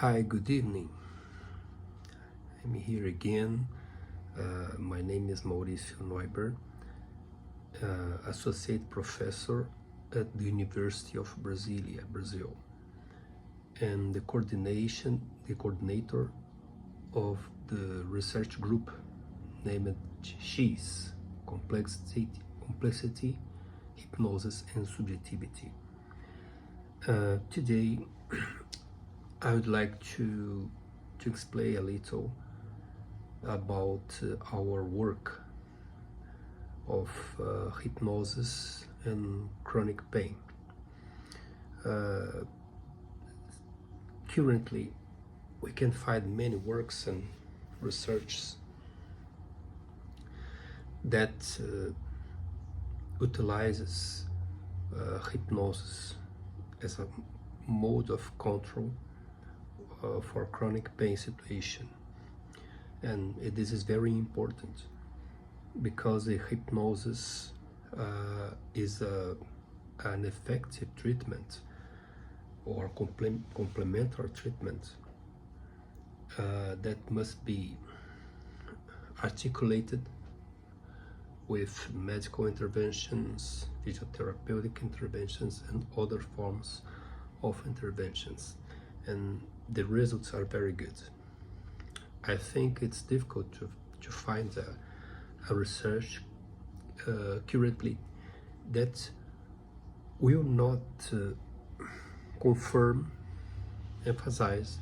Hi, good evening. I'm here again. My name is Mauricio Neuber, Associate Professor at the University of Brasilia, Brazil, and the coordinator of the research group named X, Complexity, Hypnosis, and Subjectivity. Today, I would like to explain a little about our work of hypnosis and chronic pain. Currently, we can find many works and researches that utilizes hypnosis as a mode of control for chronic pain situation, and this is very important because the hypnosis is an effective treatment or complementary treatment that must be articulated with medical interventions, physiotherapeutic interventions, and other forms of interventions, and the results are very good. I think it's difficult to find a research currently that will not confirm, emphasize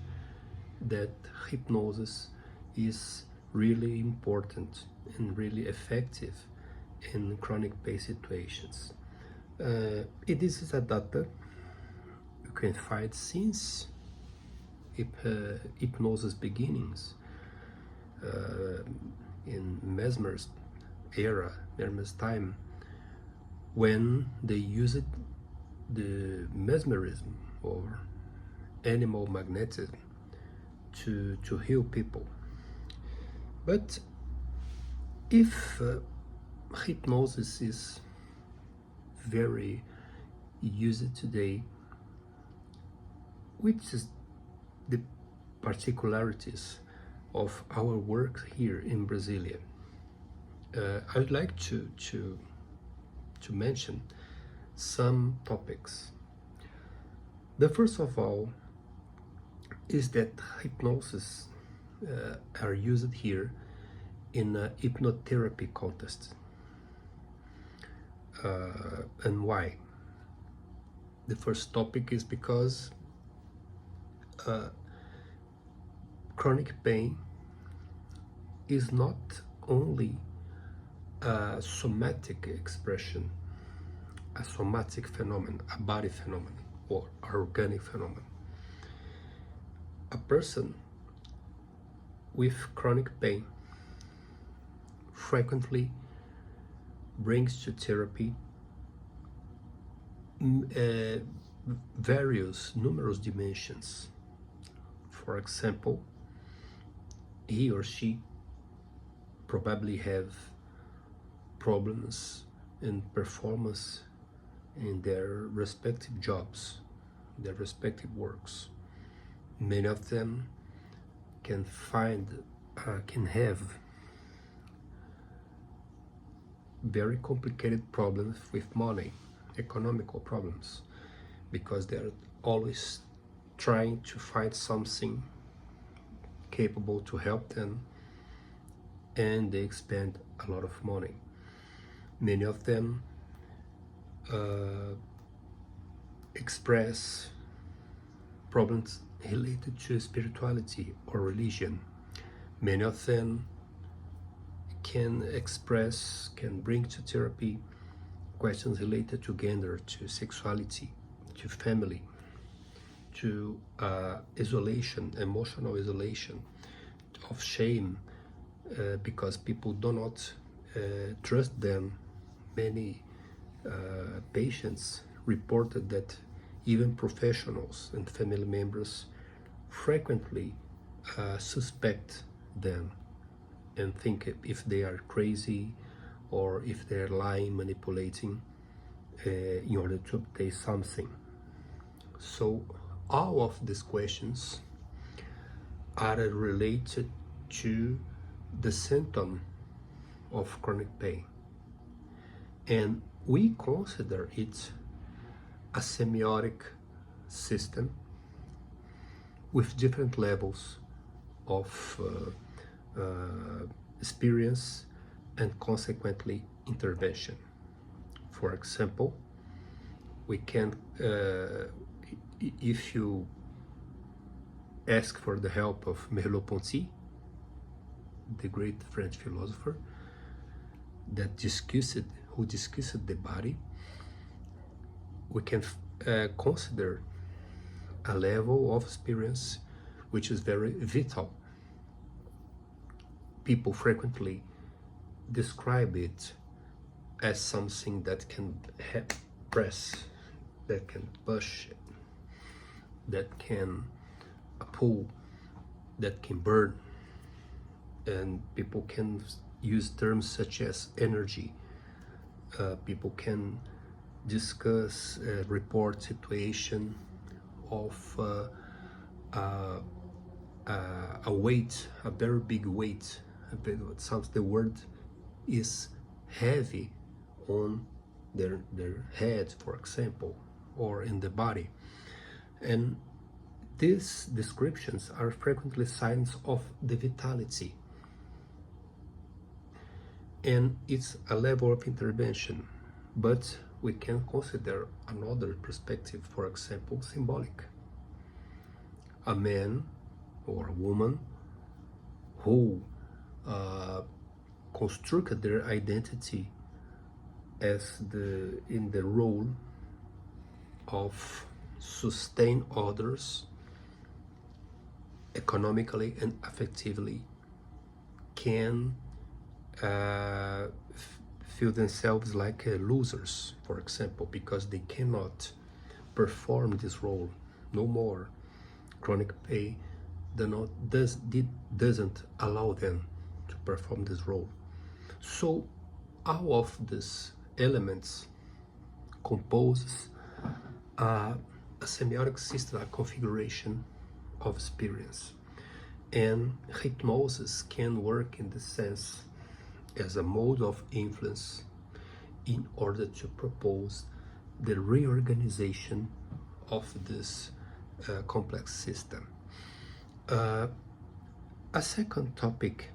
that hypnosis is really important and really effective in chronic pain situations. This is a data you can find since hypnosis beginnings in Mesmer's era, Mesmer's time, when they used the mesmerism or animal magnetism to heal people. But if hypnosis is very used today, which is the particularities of our work here in Brasilia, I would like to mention some topics. The first of all is that hypnosis are used here in a hypnotherapy context. And why? The first topic is because chronic pain is not only a somatic expression, a somatic phenomenon, a body phenomenon, or organic phenomenon. A person with chronic pain frequently brings to therapy numerous dimensions. For example, he or she probably have problems in performance in their respective jobs, their respective works. Many of them can have very complicated problems with money, economical problems, because they're always trying to find something capable to help them, and they spend a lot of money. Many of them express problems related to spirituality or religion. Many of them can bring to therapy questions related to gender, to sexuality, to family, to isolation, emotional isolation, of shame, because people do not trust them. Many patients reported that even professionals and family members frequently suspect them and think if they are crazy or if they're lying, manipulating in order to obtain something. So all of these questions are related to the symptom of chronic pain. And we consider it a semiotic system with different levels of experience and consequently intervention. For example, we can, if you ask for the help of Merleau-Ponty, the great French philosopher who discussed the body, we can consider a level of experience which is very vital. People frequently describe it as something that can press, that can push, that can pull, that can burn. And people can use terms such as energy. People can discuss, report situation of a weight, a very big weight. The word is heavy on their head, for example, or in the body. And these descriptions are frequently signs of the vitality. And it's a level of intervention, but we can consider another perspective, for example, symbolic. A man or a woman who constructed their identity as in the role of sustain others economically and affectively can feel themselves like losers, for example, because they cannot perform this role no more. Chronic pain doesn't allow them to perform this role. So all of these elements composes a semiotic system, a configuration of experience. And hypnosis can work in this sense as a mode of influence in order to propose the reorganization of this complex system. A second topic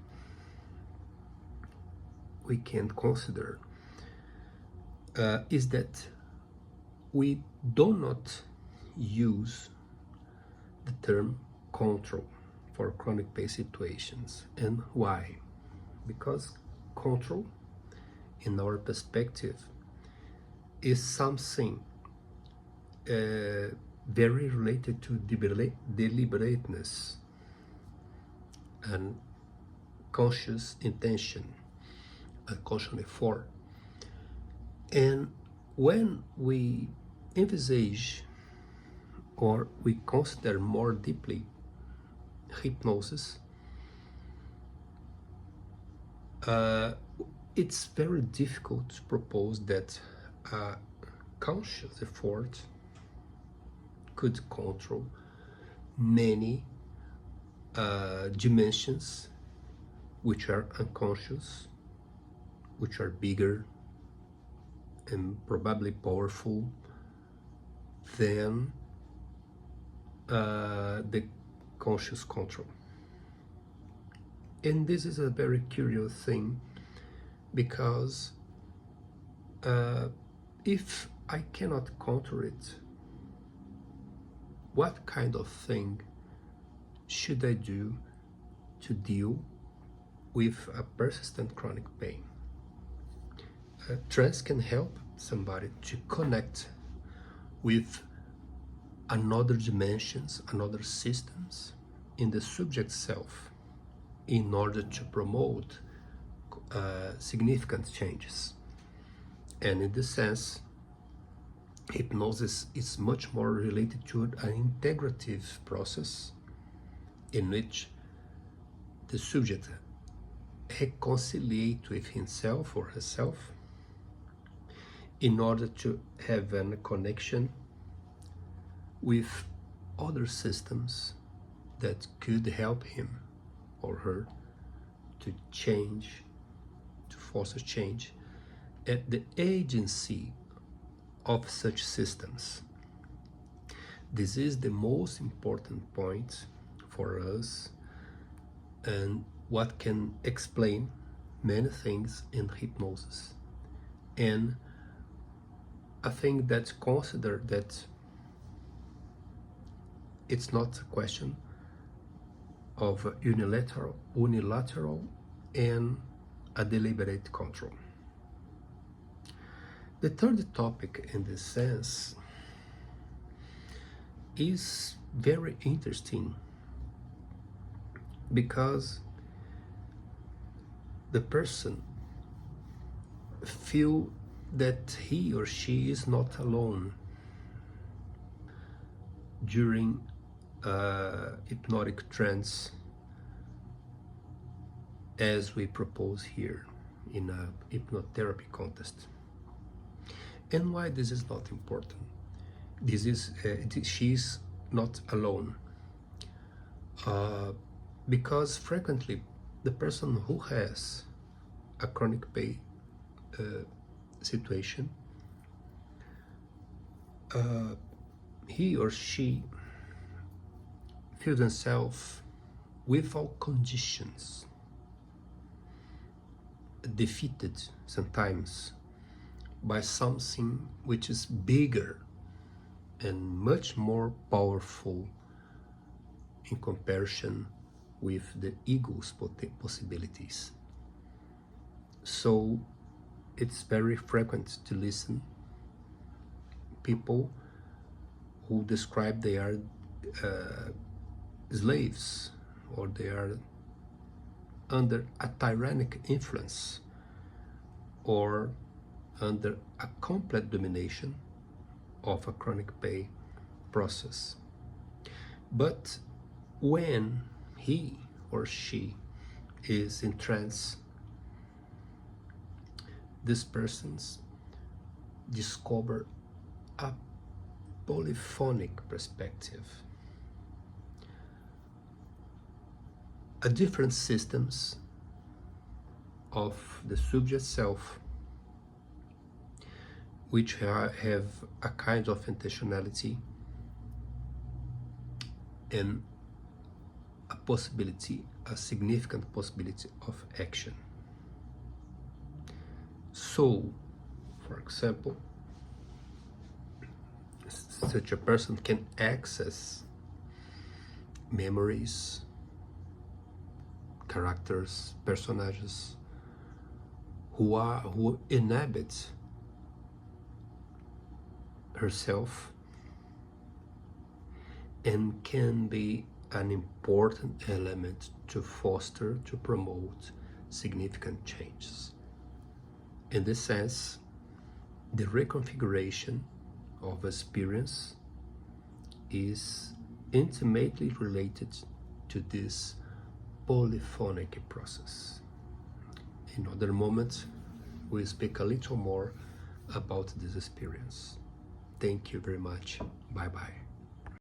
we can consider is that we do not use the term control for chronic pain situations. And why? Because control, in our perspective, is something very related to deliberateness and conscious intention and conscious effort. And when we envisage or we consider more deeply hypnosis, it's very difficult to propose that a conscious effort could control many dimensions which are unconscious, which are bigger and probably powerful than the conscious control. And this is a very curious thing, because if I cannot control it, what kind of thing should I do to deal with a persistent chronic pain? Trance can help somebody to connect with another dimensions, another systems in the subject self in order to promote significant changes. And in this sense, hypnosis is much more related to an integrative process in which the subject reconciliates with himself or herself in order to have a connection with other systems that could help him or her to change, to foster change, at the agency of such systems. This is the most important point for us, and what can explain many things in hypnosis. And I think that's considered that it's not a question of unilateral and a deliberate control. The third topic in this sense is very interesting because the person feel that he or she is not alone during hypnotic trance, as we propose here in a hypnotherapy contest. And why this is not important? This is she's not alone, because frequently the person who has a chronic pain situation, he or she feel themselves without conditions, defeated sometimes by something which is bigger and much more powerful in comparison with the ego's possibilities. So it's very frequent to listen people who describe they are slaves, or they are under a tyrannic influence, or under a complete domination of a chronic pain process. But when he or she is in trance, these persons discover a polyphonic perspective, a different systems of the subject self, which have a kind of intentionality and a possibility, a significant possibility of action. So, for example, such a person can access memories, characters, personages who inhabit herself, and can be an important element to foster, to promote significant changes. In this sense, the reconfiguration of experience is intimately related to this polyphonic process. In other moments, we'll speak a little more about this experience. Thank you very much. Bye-bye.